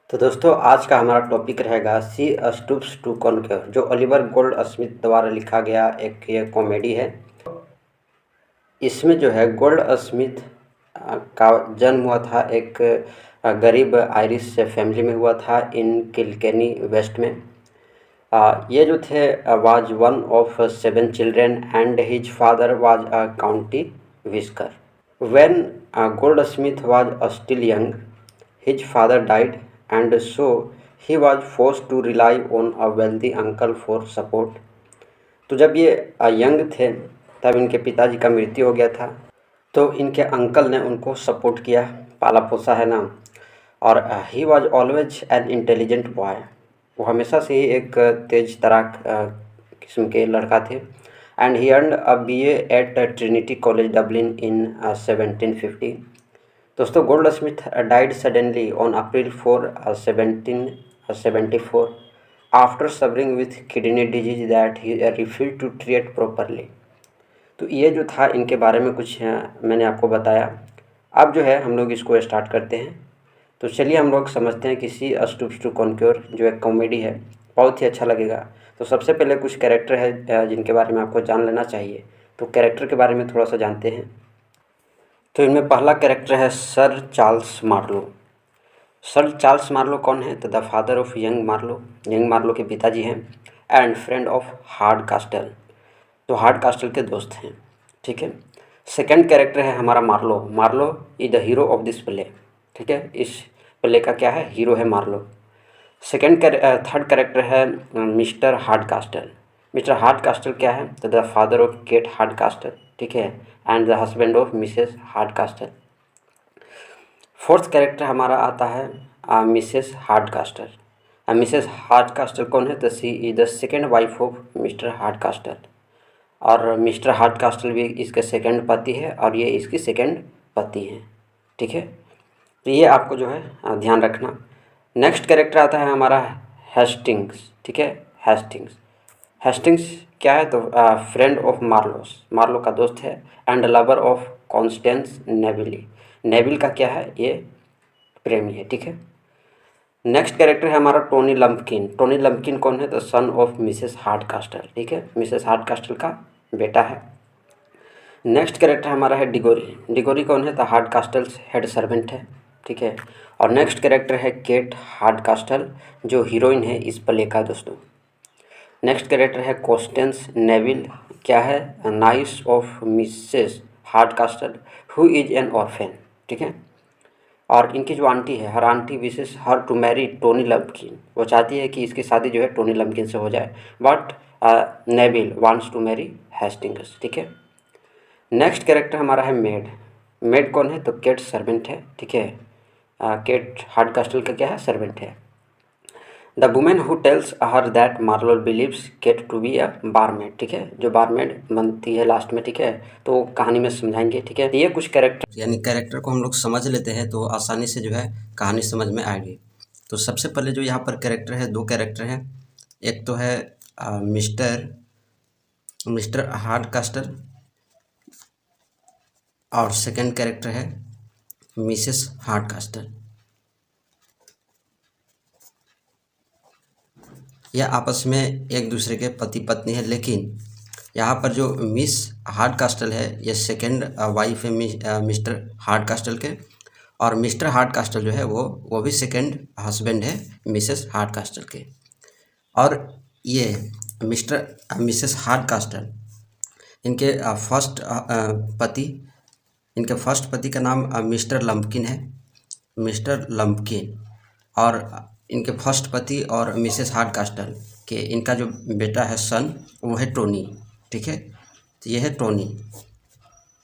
तो दोस्तों आज का हमारा टॉपिक रहेगा सी स्टूप्स टू कॉन्क्वर, जो ओलिवर गोल्ड स्मिथ द्वारा लिखा गया एक ये कॉमेडी है। इसमें जो है गोल्ड स्मिथ का जन्म हुआ था एक गरीब आयरिश फैमिली में हुआ था इन किलकेनी वेस्ट में। ये जो थे was one of 7 children and his father was a county whisker. When Goldsmith was still young, his father died, and so he was forced to rely on a wealthy uncle for support. तो जब ये young थे तब इनके पिताजी का मृत्यु हो गया था, तो इनके अंकल ने उनको सपोर्ट किया, पाला पोसा है ना। और he was always an intelligent boy, वो हमेशा से ही एक तेज तराक किस्म के लड़का थे। And he earned a BA at Trinity College Dublin in 1750। दोस्तों Goldsmith died suddenly on April 4, 1774 after suffering with kidney disease that he refuse to treat properly. तो ये जो था इनके बारे में कुछ मैंने आपको बताया। अब जो है हम लोग इसको स्टार्ट करते हैं। तो चलिए हम लोग समझते हैं कि सी स्टूप्स टू कॉन्क्योर जो एक कॉमेडी है, बहुत ही अच्छा लगेगा। तो सबसे पहले कुछ कैरेक्टर है जिनके बारे में आपको जान लेना चाहिए। तो कैरेक्टर के बारे में थोड़ा सा जानते हैं। तो इनमें पहला कैरेक्टर है sir Charles Marlow. Sir Charles Marlow कौन है? तो the father of young Marlow, young Marlow के पिताजी हैं। And friend of Hardcastle, तो हार्ड कास्टल के दोस्त हैं। ठीक है। सेकंड कैरेक्टर है हमारा Marlow. Marlow is the hero of this play. ठीक है, इस प्ले का क्या है? हीरो है मार्लो। थर्ड कैरेक्टर है Mr Hardcastle. Mr Hardcastle क्या है? तो the father of Kate Hardcastle. ठीक है, and the husband of Mrs Hardcastle. Fourth character हमारा आता है Mrs Hardcastle. Mrs Hardcastle कौन है? तो she is the second wife of mister hard कास्टल, और मिस्टर हार्ड कास्टल भी इसके सेकंड पति है और ये इसकी सेकंड पति हैं। ठीक है, तो ये आपको जो है ध्यान रखना। नेक्स्ट कैरेक्टर आता है हमारा हेस्टिंग्स। ठीक है, हेस्टिंग्स। हेस्टिंग्स क्या है? तो फ्रेंड ऑफ मार्लोस, मार्लो का दोस्त है। And lover of Constance Neville, Neville का क्या है? ये प्रेमी है। ठीक है। नेक्स्ट कैरेक्टर है हमारा टोनी लम्पकिन। टोनी लम्पकिन कौन है? तो son of Mrs Hardcastle. ठीक है, मिसेस हार्ड कास्टल का बेटा है। नेक्स्ट कैरेक्टर हमारा है डिगोरी। डिगोरी कौन है? तो हार्ड कास्टल्स हेड सर्वेंट है। ठीक है। और नेक्स्ट कैरेक्टर है केट हार्ड कास्टल, जो हीरोइन है इस प्ले का दोस्तों। नेक्स्ट कैरेक्टर है कॉन्स्टेंस नेविल, क्या है? Niece of Mrs Hardcastle who is an orphan. ठीक है। और इनकी जो आंटी है, her aunty wishes her to marry Tony Lumpkin, वो चाहती है कि इसकी शादी जो है टोनी लम्पकिन से हो जाए, but Neville wants to marry Hastings. ठीक है। नेक्स्ट कैरेक्टर हमारा है मेड। मेड कौन है? तो केट सर्वेंट है। ठीक है, केट हार्ड कास्टल का क्या है? सर्वेंट है। The women who tells her that Marlow believes Kate to be a barmaid. ठीक है, जो बारमेड बनती है लास्ट में। ठीक है, तो कहानी में समझाएंगे। ठीक है, तो ये कुछ कैरेक्टर, यानी कैरेक्टर को हम लोग समझ लेते हैं तो आसानी से जो है कहानी समझ में आएगी। तो सबसे पहले जो यहाँ पर कैरेक्टर है, दो कैरेक्टर हैं। एक तो है मिस्टर हार्ड कास्टल, और सेकंड कैरेक्टर है मिसेस हार्ड कास्टल। यह आपस में एक दूसरे के पति पत्नी है, लेकिन यहाँ पर जो मिस हार्ड कास्टल है ये सेकंड वाइफ है मिस्टर हार्ड कास्टल के, और मिस्टर हार्ड कास्टल जो है वो भी सेकंड हस्बैंड है मिसेस हार्ड कास्टल के। और ये मिसेस हार्ड कास्टल, इनके फर्स्ट पति का नाम मिस्टर लम्पकिन है, मिस्टर लम्पकिन। और इनके फर्स्ट पति और मिसेस हार्ड कास्टल के इनका जो बेटा है सन, वो है टोनी। ठीक है, तो ये है टोनी।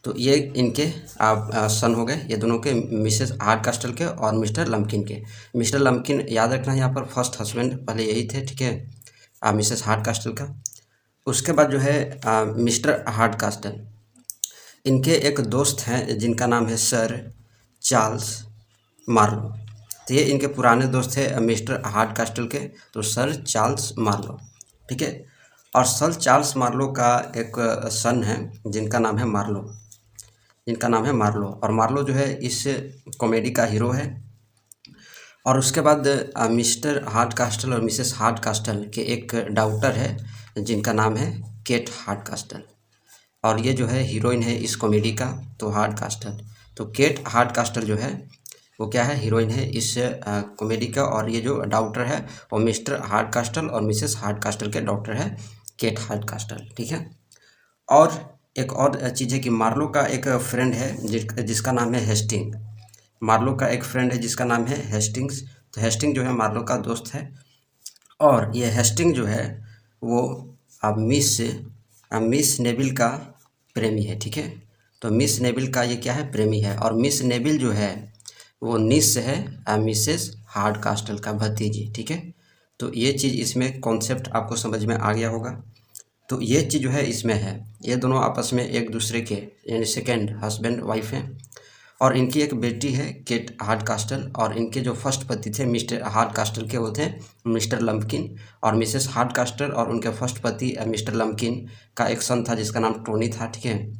तो ये इनके सन हो गए, ये दोनों के, मिसेस हार्ड कास्टल के और मिस्टर लम्पकिन के। मिस्टर लम्पकिन याद रखना यहाँ पर फर्स्ट हस्बैंड पहले यही थे। ठीक है, मिसेस हार्ड कास्टल का। उसके बाद जो है मिस्टर हार्ड कास्टल, इनके एक दोस्त हैं जिनका नाम है सर चार्ल्स मार्लो। तो ये इनके पुराने दोस्त थे मिस्टर हार्ड कास्टल के, तो सर चार्ल्स मार्लो। ठीक है। और सर चार्ल्स मार्लो का एक सन है जिनका नाम है मार्लो, और मार्लो जो है इस कॉमेडी का हीरो है। और उसके बाद मिस्टर हार्डकास्टल और मिसेस हार्डकास्टल के एक डॉटर है जिनका नाम है केट हार्डकास्टल, और ये जो है हीरोइन है इस कॉमेडी का, तो हार्डकास्टल। तो केट हार्डकास्टल जो है वो क्या है, हीरोइन है इस कॉमेडी का, और ये जो डॉटर है वो मिस्टर हार्डकास्टल और मिसेस हार्डकास्टल के डॉटर है केट हार्डकास्टल, ठीक है। और एक और चीज़ है कि मार्लो का एक फ्रेंड है जिसका नाम है हेस्टिंग। मार्लो का एक फ्रेंड है जिसका नाम है हेस्टिंग्स। तो हेस्टिंग जो है मार्लो का दोस्त है, और ये हेस्टिंग जो है वो अब मिस नेविल का प्रेमी है, ठीक है। तो मिस नेविल का ये क्या है, प्रेमी है, और मिस नेविल जो है वो निस है मिसेस हार्डकास्टल का भतीजी, ठीक है। तो ये चीज़ इसमें कॉन्सेप्ट आपको समझ में आ गया होगा। तो ये चीज़ जो है इसमें है, ये दोनों आपस में एक दूसरे के यानी सेकेंड हस्बैंड वाइफ हैं, और इनकी एक बेटी है केट हार्डकास्टल, और इनके जो फर्स्ट पति थे मिस्टर हार्डकास्टल के वो थे मिस्टर लम्पकिन, और मिसेस हार्डकास्टल और उनके फर्स्ट पति मिस्टर लम्पकिन का एक सन था जिसका नाम टोनी था, ठीक है।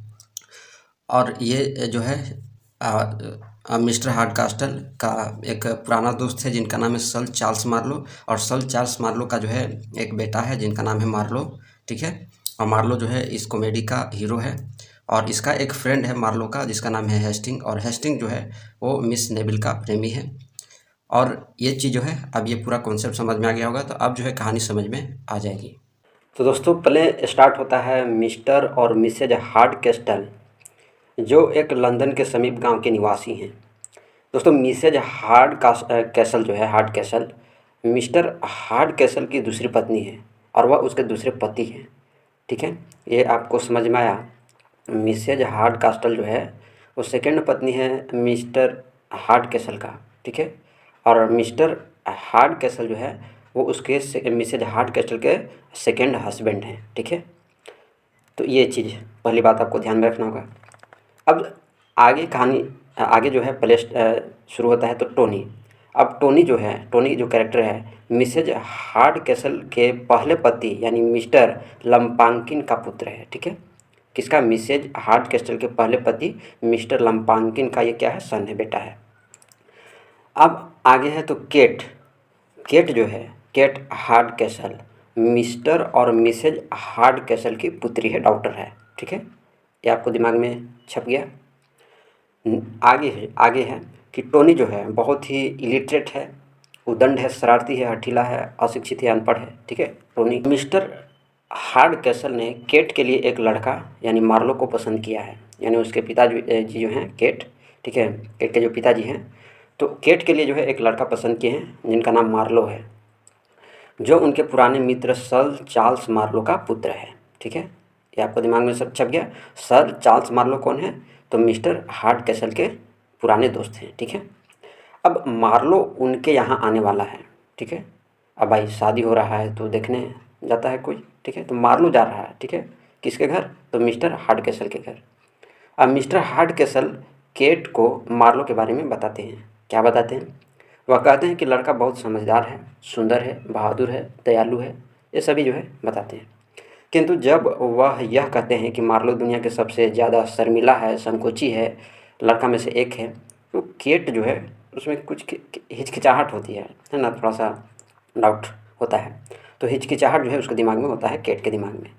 और ये जो है मिस्टर हार्डकास्टल का एक पुराना दोस्त है जिनका नाम है सर चार्ल्स मार्लो, और सर चार्ल्स मार्लो का जो है एक बेटा है जिनका नाम है मार्लो, ठीक है। और मार्लो जो है इस कॉमेडी का हीरो है, और इसका एक फ्रेंड है मार्लो का जिसका नाम है हेस्टिंग, और हेस्टिंग जो है वो मिस नेविल का प्रेमी है। और ये चीज़ जो है अब ये पूरा कॉन्सेप्ट समझ में आ गया होगा, तो अब जो है कहानी समझ में आ जाएगी। तो दोस्तों पहले स्टार्ट होता है मिस्टर और मिसेज हार्डकास्टल जो एक लंदन के समीप गांव के निवासी हैं। दोस्तों मिसेज कैसल जो है hard castle mister hard castle की दूसरी पत्नी है, और वह उसके दूसरे पति हैं, ठीक है। ये आपको समझ में आया। मिसेज हार्ड कास्टल जो है वो सेकंड पत्नी है मिस्टर हार्ड कैसल का, ठीक है। और मिस्टर हार्ड कैसल जो है वो उसके मिसेज हार्ड कैसल के सेकंड हस्बैंड हैं, ठीक है। तो ये चीज़ पहली बात आपको ध्यान में रखना होगा। अब आगे कहानी आगे जो है पहले शुरू होता है तो टोनी। अब टोनी जो है, टोनी जो कैरेक्टर है मिसेज हार्ड कैसल के पहले पति यानी मिस्टर लम्पांकिन का पुत्र है, ठीक है। किसका, मिसेज हार्ड कैसल के पहले पति मिस्टर लम्पांकिन का ये क्या है, सन है, बेटा है। अब आगे है तो केट। केट जो है केट हार्ड कैसल मिस्टर और मिसेज हार्ड कैसल की पुत्री है, डॉटर है, ठीक है। ये आपको दिमाग में छप गया। आगे है कि टोनी जो है बहुत ही इलिटरेट है, उदंड है, शरारती है, हठीला है, अशिक्षित है, अनपढ़ है, ठीक है। टोनी मिस्टर हार्ड कैसल ने केट के लिए एक लड़का यानी मार्लो को पसंद किया है, यानी उसके पिताजी जी जो हैं केट, ठीक है, केट के जो पिताजी हैं, तो केट के लिए जो है एक लड़का पसंद किए हैं जिनका नाम मार्लो है, जो उनके पुराने मित्र सर चार्ल्स मार्लो का पुत्र है, ठीक है। ये आपको दिमाग में सब छप गया। सर चार्ल्स मार्लो कौन है, तो मिस्टर हार्ड कैसल के पुराने दोस्त हैं, ठीक है। अब मार्लो उनके यहाँ आने वाला है, ठीक है। अब भाई शादी हो रहा है तो देखने जाता है कोई, ठीक है, तो मार्लो जा रहा है, ठीक है, किसके घर, तो मिस्टर हार्ड कैसल के घर। अब मिस्टर हार्ड कैसल केट को मार्लो के बारे में बताते हैं। क्या बताते हैं, वह कहते हैं कि लड़का बहुत समझदार है, सुंदर है, बहादुर है, दयालु है, ये सभी जो है बताते हैं। किंतु जब वह यह कहते हैं कि मार्लो दुनिया के सबसे ज़्यादा शर्मिला है, संकोची है लड़का में से एक है, तो केट जो है उसमें कुछ हिचकिचाहट होती है ना, थोड़ा सा डाउट होता है। तो हिचकिचाहट जो है उसके दिमाग में होता है, केट के दिमाग में,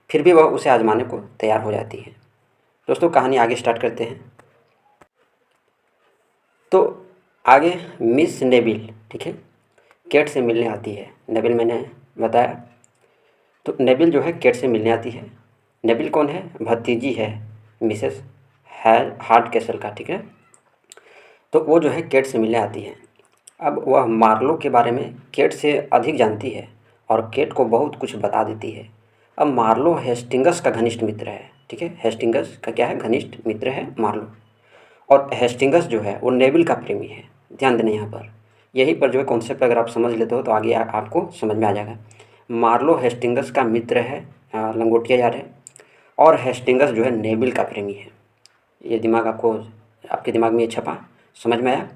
फिर भी वह उसे आजमाने को तैयार हो जाती है। दोस्तों कहानी आगे स्टार्ट करते हैं। तो आगे मिस नेविल, ठीक है, केट से मिलने आती है। नेविल मैंने बताया, तो नेविल जो है केट से मिलने आती है। नेविल कौन है, भतीजी है मिसेस हार्ड कैसल का, ठीक है। तो वो जो है केट से मिलने आती है। अब वह मार्लो के बारे में केट से अधिक जानती है और केट को बहुत कुछ बता देती है। अब मार्लो हेस्टिंगस का घनिष्ठ मित्र है, ठीक है, हेस्टिंगस का क्या है, घनिष्ठ मित्र है मार्लो। और हेस्टिंगस जो है वो नेविल का प्रेमी है। ध्यान देना यहाँ पर, यहीं पर जो है कॉन्सेप्ट अगर आप समझ लेते हो तो आगे आपको समझ में आ जाएगा। मार्लो हेस्टिंगस का मित्र है, लंगोटिया यार है, और हेस्टिंगस जो है नेविल का प्रेमी है। ये दिमाग आपको, आपके दिमाग में ये छपा, समझ में आया।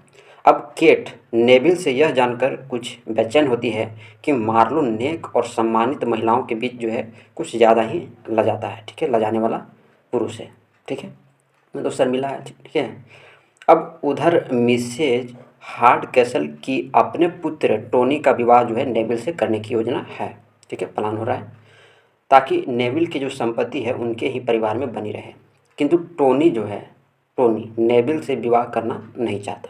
अब केट नेविल से यह जानकर कुछ बेचैन होती है कि मार्लो नेक और सम्मानित महिलाओं के बीच जो है कुछ ज़्यादा ही लजाता है, ठीक है, लजाने वाला पुरुष है, ठीक है, मतलब शर्मिला है, ठीक है। अब उधर मिसेज हार्ड कैसल की अपने पुत्र टोनी का विवाह जो है नेविल से करने की योजना है। ठीक है, प्लान हो रहा है ताकि नेविल की जो संपत्ति है उनके ही परिवार में बनी रहे। किंतु टोनी नेविल से विवाह करना नहीं चाहता,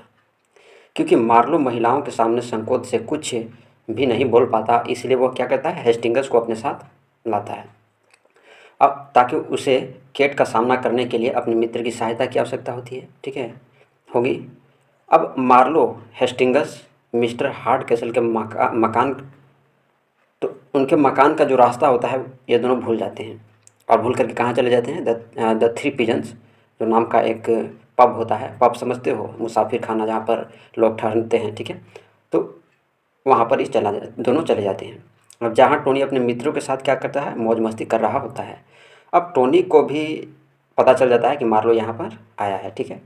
क्योंकि मार्लो महिलाओं के सामने संकोच से कुछ भी नहीं बोल पाता। इसलिए वो क्या करता है, हेस्टिंगस को अपने साथ लाता है। अब ताकि उसे केट का सामना करने के लिए अपने मित्र की सहायता की आवश्यकता होती है। ठीक है, होगी। अब Marlow, Hastings, mister Hardcastle के मकान, तो उनके मकान का जो रास्ता होता है ये दोनों भूल जाते हैं और भूल करके कहाँ चले जाते हैं, द थ्री पिजन्स जो नाम का एक पब होता है। पब समझते हो, मुसाफिर खाना जहाँ पर लोग ठहरते हैं। ठीक है, तो वहाँ पर दोनों चले जाते हैं। अब जहाँ टोनी अपने मित्रों के साथ क्या करता है, मौज मस्ती कर रहा होता है। अब टोनी को भी पता चल जाता है कि मार्लो यहाँ पर आया है। ठीक है,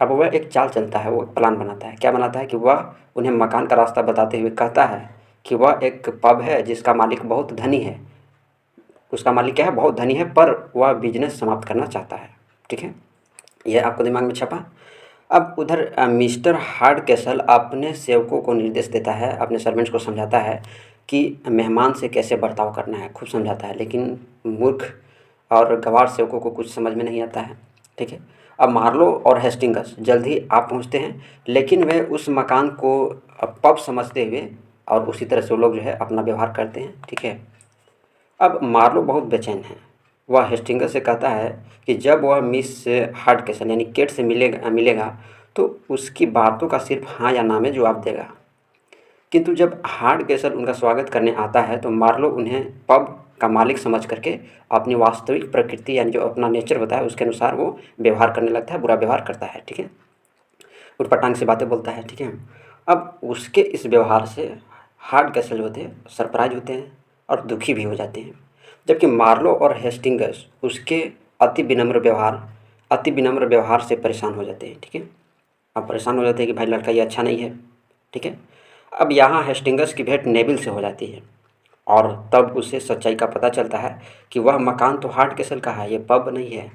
अब वह एक चाल चलता है, वो एक प्लान बनाता है। क्या बनाता है कि वह उन्हें मकान का रास्ता बताते हुए कहता है कि वह एक पब है जिसका मालिक बहुत धनी है। उसका मालिक क्या है, बहुत धनी है, पर वह बिजनेस समाप्त करना चाहता है। ठीक है, यह आपको दिमाग में छपा। अब उधर मिस्टर हार्ड कैसल अपने सेवकों को निर्देश देता है, अपने सर्वेंट्स को समझाता है कि मेहमान से कैसे बर्ताव करना है, खूब समझाता है। लेकिन मूर्ख और गंवार सेवकों को कुछ समझ में नहीं आता है। ठीक है, अब मार्लो और हेस्टिंगस जल्द ही आ पहुँचते हैं, लेकिन वे उस मकान को पब समझते हुए और उसी तरह से वो लोग जो है अपना व्यवहार करते हैं। ठीक है, अब मार्लो बहुत बेचैन है। वह हेस्टिंगस से कहता है कि जब वह मिस हार्ड कैसल यानी केट से मिलेगा तो उसकी बातों का सिर्फ हाँ या ना में जवाब देगा। किंतु जब हार्ड कैसल उनका स्वागत करने आता है तो मार्लो उन्हें पब का मालिक समझ करके अपनी वास्तविक प्रकृति यानी जो अपना नेचर होता है उसके अनुसार वो व्यवहार करने लगता है, बुरा व्यवहार करता है। ठीक है, उटपटांग से बातें बोलता है। ठीक है, अब उसके इस व्यवहार से हार्ड कैसल होते हैं सरप्राइज होते हैं और दुखी भी हो जाते हैं, जबकि मार्लो और हेस्टिंगस उसके अति विनम्र व्यवहार से परेशान हो जाते हैं। ठीक है, अब परेशान हो जाते हैं कि भाई लड़का ये अच्छा नहीं है। ठीक है, अब यहाँ हेस्टिंगस की भेंट नेविल से हो जाती है और तब उसे सच्चाई का पता चलता है कि वह मकान तो हार्ड कैसल का है, ये पब नहीं है।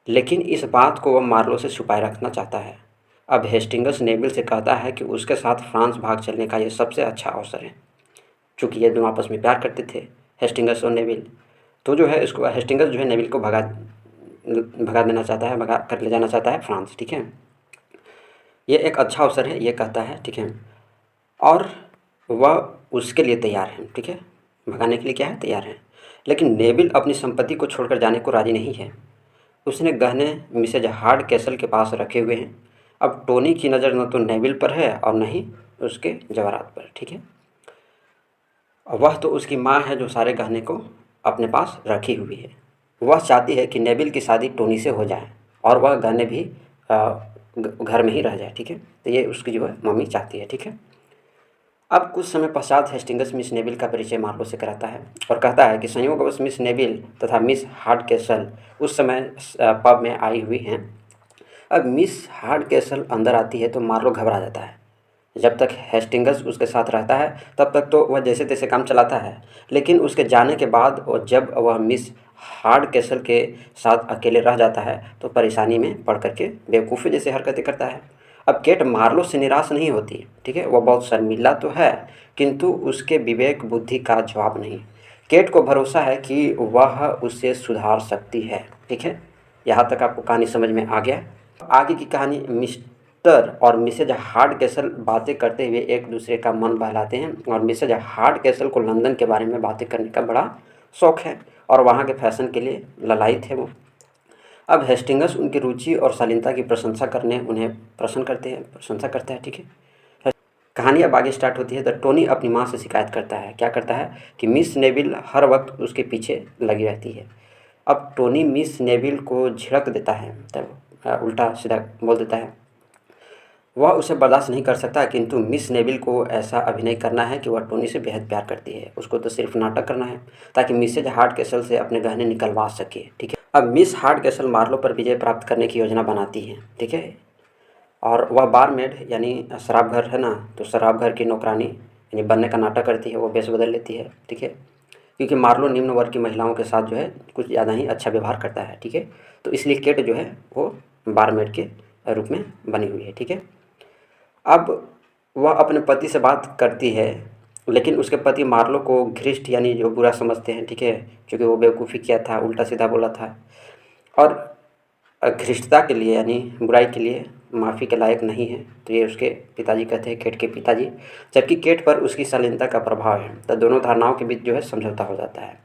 लेकिन इस बात को वह मार्लो से छुपाए रखना चाहता है। अब हेस्टिंगस नेविल से कहता है कि उसके साथ फ्रांस भाग चलने का ये सबसे अच्छा अवसर है। चूँकि ये दोनों आपस में प्यार करते थे, हेस्टिंगस और नेविल, तो जो है इसको हेस्टिंगस जो है नेविल को भगा देना चाहता है, भगा कर ले जाना चाहता है फ्रांस। ठीक है, ये एक अच्छा अवसर है ये कहता है। ठीक है, और वह उसके लिए तैयार है। ठीक है, भगाने के लिए क्या है, तैयार है। लेकिन नेविल अपनी संपत्ति को छोड़कर जाने को राज़ी नहीं है। उसने गहने मिसेज हार्ड कैसल के पास रखे हुए हैं। अब टोनी की नज़र न तो नेविल पर है और न ही उसके जवाहरात पर। ठीक है, वह तो उसकी माँ है जो सारे गहने को अपने पास रखी हुई है। वह चाहती है कि नेविल की शादी टोनी से हो जाए और वह गहने भी घर में ही रह जाए। ठीक है, तो ये उसकी जो है मम्मी चाहती है। ठीक है, अब कुछ समय पश्चात हेस्टिंगस मिस नेविल का परिचय मार्लो से कराता है और कहता है कि संयोगवश मिस नेविल तथा मिस हार्ड कैसल उस समय पब में आई हुई हैं। अब मिस हार्ड कैसल अंदर आती है तो मार्लो घबरा जाता है। जब तक हेस्टिंगस उसके साथ रहता है तब तक तो वह जैसे तैसे काम चलाता है, लेकिन उसके जाने के बाद और जब वह मिस हार्ड कैसल के साथ अकेले रह जाता है तो परेशानी में पड़ करके बेवकूफ़ी जैसे हरकतें करता है। अब केट मार्लो से निराश नहीं होती। ठीक है, वह बहुत शर्मिला तो है, किंतु उसके विवेक बुद्धि का जवाब नहीं। केट को भरोसा है कि वह उसे सुधार सकती है। ठीक है, यहाँ तक आपको कहानी समझ में आ गया। आगे की कहानी, मिस्टर और मिसेज हार्ड कैसल बातें करते हुए एक दूसरे का मन बहलाते हैं और मिसेज हार्ड कैसल को लंदन के बारे में बातें करने का बड़ा शौक़ है और वहाँ के फैशन के लिए ललायित है वो। अब हेस्टिंगस उनकी रुचि और शालीनता की प्रशंसा करने उन्हें प्रशंसा करता है। ठीक है, कहानी अब आगे स्टार्ट होती है। तो टोनी अपनी माँ से शिकायत करता है। क्या करता है कि मिस नेविल हर वक्त उसके पीछे लगी रहती है। अब टोनी मिस नेविल को झिड़क देता है, तब उल्टा सीधा बोल देता है। वह उसे बर्दाश्त नहीं कर सकता, किंतु मिस नेविल को ऐसा अभिनय करना है कि वह टोनी से बेहद प्यार करती है। उसको तो सिर्फ नाटक करना है ताकि मिसेज हार्ड कैसल से अपने गहने निकलवा सके। ठीक है, अब मिस हार्ड कैसल मार्लो पर विजय प्राप्त करने की योजना बनाती है। ठीक है, और वह बारमेड यानी शराब घर है ना, तो शराब घर की नौकरानी यानी बनने का नाटक करती है, वो वेश बदल लेती है। ठीक है, क्योंकि मार्लो निम्न वर्ग की महिलाओं के साथ जो है कुछ ज़्यादा ही अच्छा व्यवहार करता है। ठीक है, तो इसलिए केट जो है वो बारमेड के रूप में बनी हुई है। ठीक है, अब वह अपने पति से बात करती है, लेकिन उसके पति मार्लो को घृष्ट यानी जो बुरा समझते हैं, ठीक है, क्योंकि वो बेवकूफ़ी किया था, उल्टा सीधा बोला था और घृष्टता के लिए यानी बुराई के लिए माफ़ी के लायक नहीं है। तो ये उसके पिताजी कहते हैं, केट के पिताजी, जबकि केट पर उसकी शालीनता का प्रभाव है। तो दोनों धारणाओं के बीच जो है समझौता हो जाता है,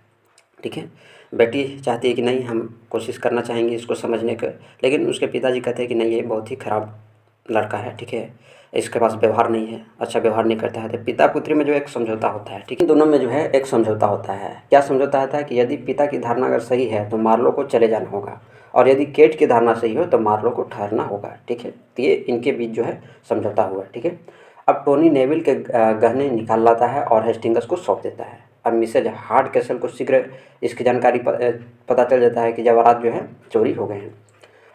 ठीक है। बेटी चाहती है कि नहीं, हम कोशिश करना चाहेंगे इसको समझने का, लेकिन उसके पिताजी कहते हैं कि नहीं, ये बहुत ही ख़राब लड़का है, ठीक है, इसके पास व्यवहार नहीं है, अच्छा व्यवहार नहीं करता है। तो पिता पुत्री में जो एक समझौता होता है, ठीक है, दोनों में जो है एक समझौता होता है। क्या समझौता होता है कि यदि पिता की धारणा अगर सही है तो मार्लो को चले जाना होगा, और यदि केट की धारणा सही हो तो मार्लो को ठहरना होगा, ठीक है। तो ये इनके बीच जो है समझौता हुआ, ठीक है। अब टोनी नेविल के गहने निकाल लाता है और हेस्टिंग्स को सौंप देता है। अब मिसेज हार्डकैसल को शीघ्र इसकी जानकारी पता चल जाता है कि जवाहरात जो है चोरी हो गए हैं,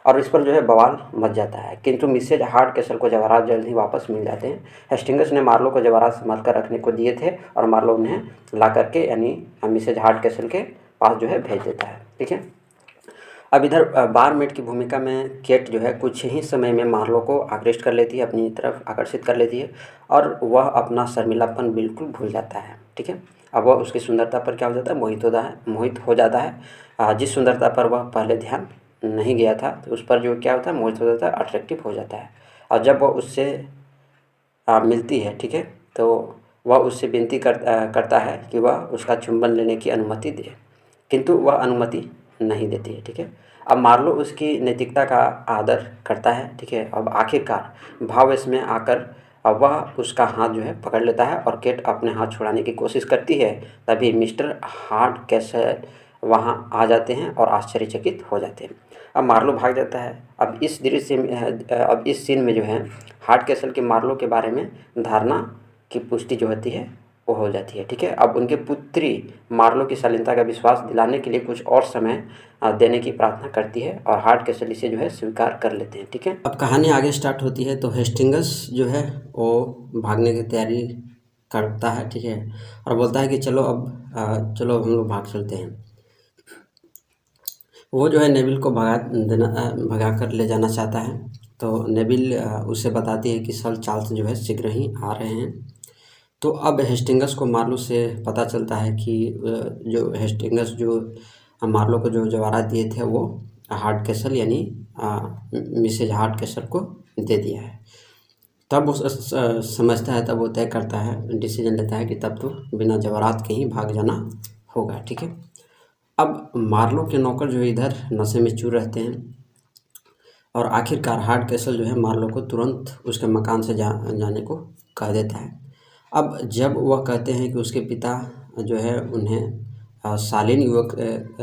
और इस पर जो है बवाल मच जाता है। किंतु मिसेज हार्डकैसल को जवाहरात जल्द ही वापस मिल जाते हैं। हेस्टिंग्स ने मार्लो को जवाहरात संभाल कर रखने को दिए थे, और मार्लो उन्हें ला करके यानी मिसेज हार्डकैसल के पास जो है भेज देता है, ठीक है। अब इधर बारमेड की भूमिका में केट जो है कुछ ही समय में मार्लो को आकृष्ट कर लेती है, अपनी तरफ आकर्षित कर लेती है, और वह अपना शर्मिलापन बिल्कुल भूल जाता है, ठीक है। अब वह उसकी सुंदरता पर क्या हो जाता है, मोहित हो जाता है। जिस सुंदरता पर वह पहले ध्यान नहीं गया था, तो उस पर जो क्या होता है, मोहित हो जाता है, अट्रैक्टिव हो जाता है। और जब वह उससे मिलती है, ठीक है, तो वह उससे विनती करता है कि वह उसका चुंबन लेने की अनुमति दे, किंतु वह अनुमति नहीं देती है, ठीक है। अब मार्लो उसकी नैतिकता का आदर करता है, ठीक है। अब आखिरकार भावेश में आकर अब वह उसका हाथ जो है पकड़ लेता है, और केट अपने हाथ छुड़ाने की कोशिश करती है। तभी मिस्टर हार्डकैसल वहाँ आ जाते हैं और आश्चर्यचकित हो जाते हैं। अब मार्लो भाग जाता है। अब इस दृश्य में अब इस सीन में जो है हार्डकैसल के मार्लो के बारे में धारणा की पुष्टि जो होती है वो हो जाती है, ठीक है। अब उनके पुत्री मार्लो की शालीनता का विश्वास दिलाने के लिए कुछ और समय देने की प्रार्थना करती है, और हार्डकैसल इसे जो है स्वीकार कर लेते हैं, ठीक है। अब कहानी आगे स्टार्ट होती है। तो हेस्टिंग्स जो है वो भागने की तैयारी करता है, ठीक है, और बोलता है कि चलो अब चलो हम लोग भाग चलते हैं। वो जो है नेविल को भगा कर ले जाना चाहता है। तो नेविल उसे बताती है कि सर चार्ल्स जो है शीघ्र ही आ रहे हैं। तो अब हेस्टिंग्स को मार्लो से पता चलता है कि जो हेस्टिंग्स जो मार्लो को जो जवाहरात दिए थे वो हार्डकैसल यानी मिसेज हार्डकैसल को दे दिया है। तब वो समझता है, तब वो तय करता है, डिसीजन लेता है कि तब तो बिना जवाहरात के ही भाग जाना होगा, ठीक है। अब मार्लो के नौकर जो है इधर नशे में चूर रहते हैं, और आखिरकार हार्डकैसल जो है मार्लो को तुरंत उसके मकान से जाने को कह देता है। अब जब वह कहते हैं कि उसके पिता जो है उन्हें शालीन युवक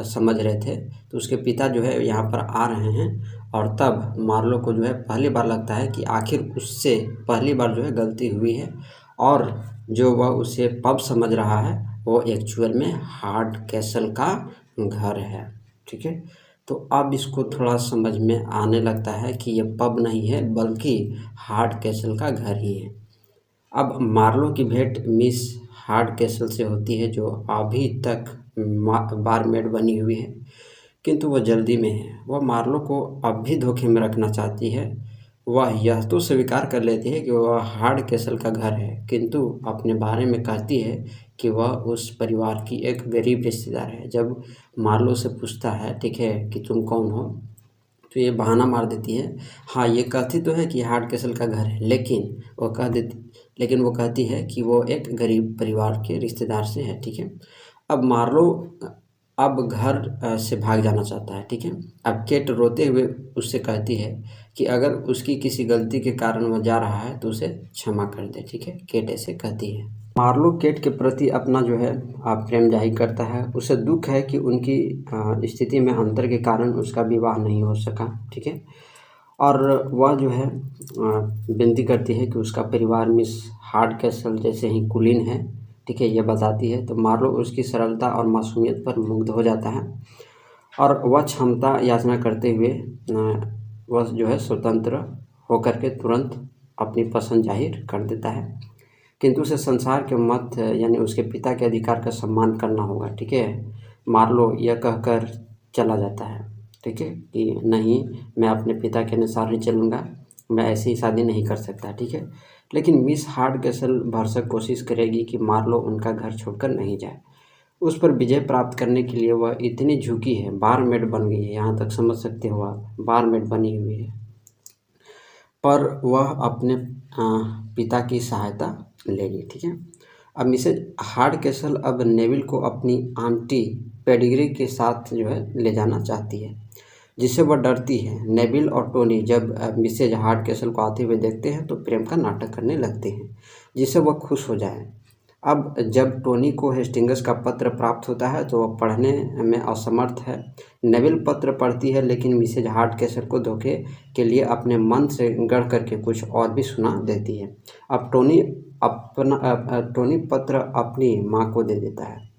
समझ रहे थे, तो उसके पिता जो है यहाँ पर आ रहे हैं, और तब मार्लो को जो है पहली बार लगता है कि आखिर उससे पहली बार जो है गलती हुई है, और जो वह उसे पब समझ रहा है वो एक्चुअल में हार्डकैसल का घर है, ठीक है। तो अब इसको थोड़ा समझ में आने लगता है कि ये पब नहीं है बल्कि हार्डकैसल का घर ही है। अब मार्लो की भेंट मिस हार्डकैसल से होती है, जो अभी तक बारमेड बनी हुई है, किंतु वह जल्दी में है। वह मार्लो को अब भी धोखे में रखना चाहती है। वह यह तो स्वीकार कर लेती है कि वह हार्डकैसल का घर है, किंतु अपने बारे में कहती है कि वह उस परिवार की एक गरीब रिश्तेदार है। जब मार्लो से पूछता है, ठीक है, कि तुम कौन हो, तो ये बहाना मार देती है। हाँ, ये कहती तो है कि हार्डकैसल का घर है, लेकिन वो कहती है कि वो एक गरीब परिवार के रिश्तेदार से है, ठीक है। अब मार्लो अब घर से भाग जाना चाहता है, ठीक है। अब केट रोते हुए उससे कहती है कि अगर उसकी किसी गलती के कारण वो जा रहा है तो उसे क्षमा कर दे, ठीक है, केट ऐसे कहती है। मार्लो केट के प्रति अपना जो है प्रेम जाहिर करता है। उसे दुख है कि उनकी स्थिति में अंतर के कारण उसका विवाह नहीं हो सका, ठीक है, और वह जो है विनती करती है कि उसका परिवार मिस हार्डकैसल जैसे ही कुलीन है, ठीक है, ये बताती है। तो मार्लो उसकी सरलता और मासूमियत पर मुग्ध हो जाता है, और वह क्षमता याचना करते हुए वह जो है स्वतंत्र होकर के तुरंत अपनी पसंद जाहिर कर देता है। किंतु उसे संसार के मत यानी उसके पिता के अधिकार का सम्मान करना होगा, ठीक है। मार्लो यह कहकर चला जाता है, ठीक है, कि नहीं, मैं अपने पिता के अनुसार ही चलूँगा, मैं ऐसी ही शादी नहीं कर सकता, ठीक है। लेकिन मिस हार्डकैसल भरसक कोशिश करेगी कि मार्लो उनका घर छोड़कर नहीं जाए। उस पर विजय प्राप्त करने के लिए वह इतनी झुकी है, बारमेड बन गई है, यहाँ तक समझ सकते हो आप, बारमेड बनी हुई है। पर वह अपने पिता की सहायता लेगी, ठीक है। अब मिसेज हार्डकैसल अब नेविल को अपनी आंटी पेडिग्री के साथ जो है ले जाना चाहती है, जिससे वह डरती है। नेविल और टोनी जब मिसेज हार्डकैसल को आते हुए देखते हैं तो प्रेम का नाटक करने लगते हैं, जिससे वह खुश हो जाएं। अब जब टोनी को हेस्टिंग्स का पत्र प्राप्त होता है तो वह पढ़ने में असमर्थ है। नेविल पत्र पढ़ती है, लेकिन मिसेज हार्डकैसल को धोखे के लिए अपने मन से गढ़ करके कुछ और भी सुना देती है। अब टोनी पत्र अपनी माँ को दे देता है,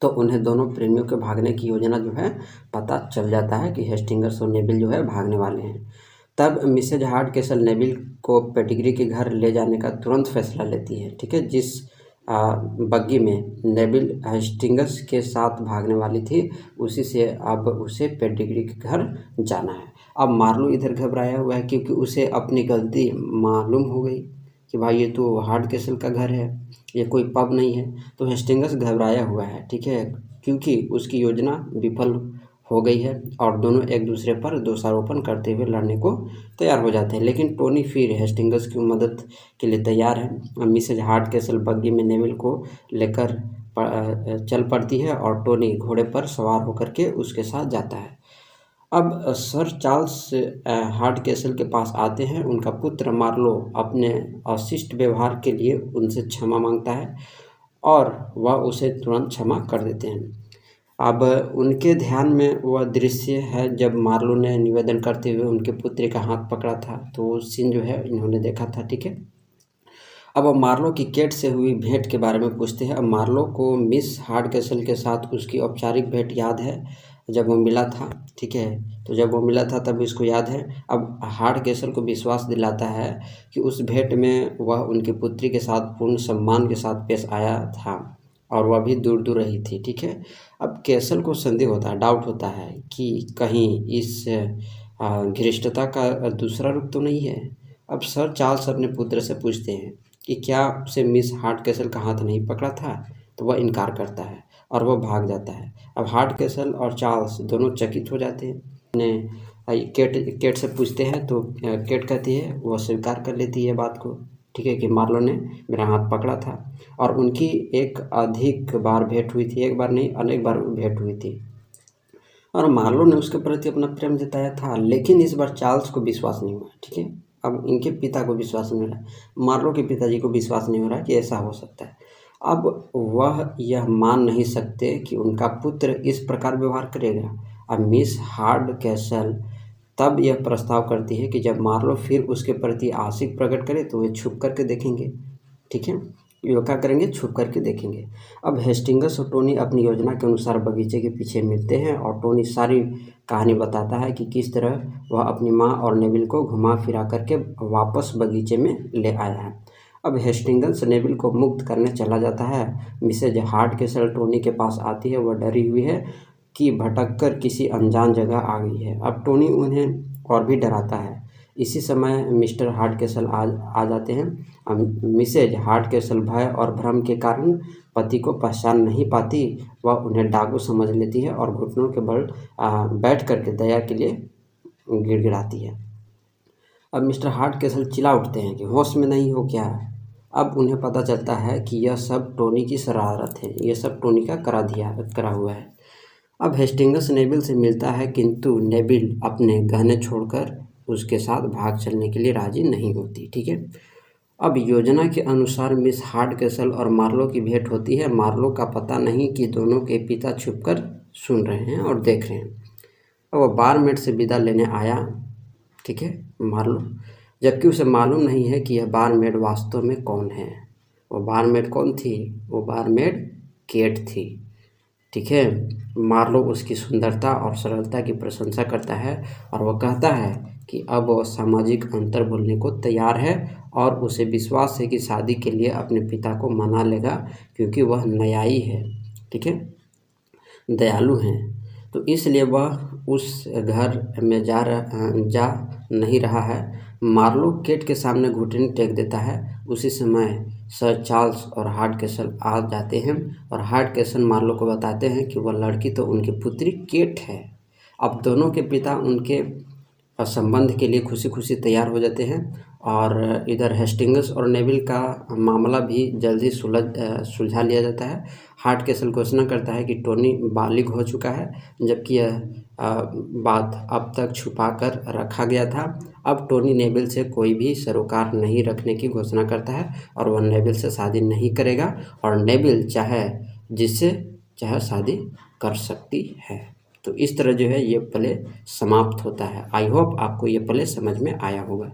तो उन्हें दोनों प्रेमियों के भागने की योजना जो है पता चल जाता है कि हेस्टिंग्स और नेविल जो है भागने वाले हैं। तब मिसेज हार्डकैसल नेविल को पेडिग्री के घर ले जाने का तुरंत फैसला लेती है, ठीक है। जिस बग्गी में नेविल हेस्टिंग्स के साथ भागने वाली थी, उसी से अब उसे पेडिग्री के घर जाना है। अब मार्लो इधर घबराया हुआ है, क्योंकि उसे अपनी गलती मालूम हो गई कि भाई ये तो हार्डकैसल का घर है, ये कोई पब नहीं है। तो हेस्टिंग्स घबराया हुआ है, ठीक है, क्योंकि उसकी योजना विफल हो गई है और दोनों एक दूसरे पर दोषारोपण करते हुए लड़ने को तैयार हो जाते हैं। लेकिन टोनी फिर हेस्टिंग्स की मदद के लिए तैयार है। मिसेज हार्डकैसल बग्गी में नेविल को लेकर चल पड़ती है और टोनी घोड़े पर सवार होकर के उसके साथ जाता है। अब सर चार्ल्स हार्डकैसल के पास आते हैं। उनका पुत्र मार्लो अपने अशिष्ट व्यवहार के लिए उनसे क्षमा मांगता है और वह उसे तुरंत क्षमा कर देते हैं। अब उनके ध्यान में वह दृश्य है जब मार्लो ने निवेदन करते हुए उनके पुत्री का हाथ पकड़ा था, तो वो सीन जो है इन्होंने देखा था, ठीक है। अब वो मार्लो की केट से हुई भेंट के बारे में पूछते हैं। अब मार्लो को मिस हार्डकैसल के साथ उसकी औपचारिक भेंट याद है, जब वो मिला था, ठीक है। तो जब वो मिला था तब इसको याद है। अब हार्डकैसल को विश्वास दिलाता है कि उस भेंट में वह उनकी पुत्री के साथ पूर्ण सम्मान के साथ पेश आया था और वह भी दूर दूर रही थी, ठीक है। अब कैसल को संदेह होता है, डाउट होता है कि कहीं इस घृष्टता का दूसरा रूप तो नहीं है। अब सर चार्ल्स अपने पुत्र से पूछते हैं कि क्या उसे मिस हार्डकैसल का हाथ नहीं पकड़ा था, तो वह इनकार करता है और वह भाग जाता है। अब हार्डकैसल और चार्ल्स दोनों चकित हो जाते हैं। केट से पूछते हैं तो केट कहती है, वह स्वीकार कर लेती है बात को, ठीक है, कि मार्लो ने मेरा हाथ पकड़ा था और उनकी एक अधिक बार भेंट हुई थी, एक बार नहीं अनेक बार भेंट हुई थी और मार्लो ने उसके प्रति अपना प्रेम जताया था। लेकिन इस बार चार्ल्स को विश्वास नहीं हुआ, ठीक है। अब इनके पिता को विश्वास नहीं हो रहा, मार्लो के पिताजी को विश्वास नहीं हो रहा कि ऐसा हो सकता है। अब वह यह मान नहीं सकते कि उनका पुत्र इस प्रकार व्यवहार करेगा। अब मिस हार्डकैसल तब यह प्रस्ताव करती है कि जब मार्लो फिर उसके प्रति आशिक प्रकट करे तो वे छुप करके देखेंगे, ठीक है, ये क्या करेंगे, छुप करके देखेंगे। अब हेस्टिंग्स और टोनी अपनी योजना के अनुसार बगीचे के पीछे मिलते हैं और टोनी सारी कहानी बताता है कि किस तरह वह अपनी माँ और नेविल को घुमा फिरा करके वापस बगीचे में ले आया है। अब हेस्टिंग्स नेविल को मुक्त करने चला जाता है। मिसेज हार्डकैसल टोनी के पास आती है, वह डरी हुई है कि भटक कर किसी अनजान जगह आ गई है। अब टोनी उन्हें और भी डराता है। इसी समय मिस्टर हार्डकैसल आ जाते हैं। अब मिसेज हार्डकैसल भय और भ्रम के कारण पति को पहचान नहीं पाती, वह उन्हें डाकू समझ लेती है और घुटनों के बल बैठ करके दया के लिए गिड़गिड़ाती है। अब मिस्टर हार्डकैसल चिल्ला उठते हैं कि होश में नहीं हो क्या। अब उन्हें पता चलता है कि यह सब टोनी की शरारत है, यह सब टोनी का करा हुआ है। अब हेस्टिंग्स नेविल से मिलता है, किंतु नेविल अपने गहने छोड़कर उसके साथ भाग चलने के लिए राजी नहीं होती, ठीक है। अब योजना के अनुसार मिस हार्डकैसल और मार्लो की भेंट होती है। मार्लो का पता नहीं कि दोनों के पिता छुपकर सुन रहे हैं और देख रहे हैं। अब वह बारमेड से विदा लेने आया, ठीक है, मार्लो, जबकि उसे मालूम नहीं है कि यह बारमेड वास्तव में कौन है। वो बारमेड कौन थी, वो बारमेड केट थी, ठीक है। मार्लो उसकी सुंदरता और सरलता की प्रशंसा करता है और वह कहता है कि अब वह सामाजिक अंतर बोलने को तैयार है और उसे विश्वास है कि शादी के लिए अपने पिता को मना लेगा, क्योंकि वह न्यायी है, ठीक है, दयालु हैं। तो इसलिए वह उस घर में जा नहीं रहा है। मार्लो केट के सामने घुटने टेक देता है उसी समय सर चार्ल्स और हार्डकेसल आ जाते हैं और हार्डकेसल मार्लो को बताते हैं कि वह लड़की तो उनकी पुत्री केट है। अब दोनों के पिता उनके संबंध के लिए खुशी खुशी तैयार हो जाते हैं और इधर हेस्टिंग्स और नेविल का मामला भी जल्दी सुलझा लिया जाता है। हार्डकेसल घोषणा करता है कि टोनी बालिग हो चुका है, जबकि यह बात अब तक छुपा कर रखा गया था। अब टोनी नेविल से कोई भी सरोकार नहीं रखने की घोषणा करता है और वह नेविल से शादी नहीं करेगा और नेविल चाहे जिससे चाहे शादी कर सकती है। तो इस तरह जो है ये प्ले समाप्त होता है। आई होप आपको ये प्ले समझ में आया होगा।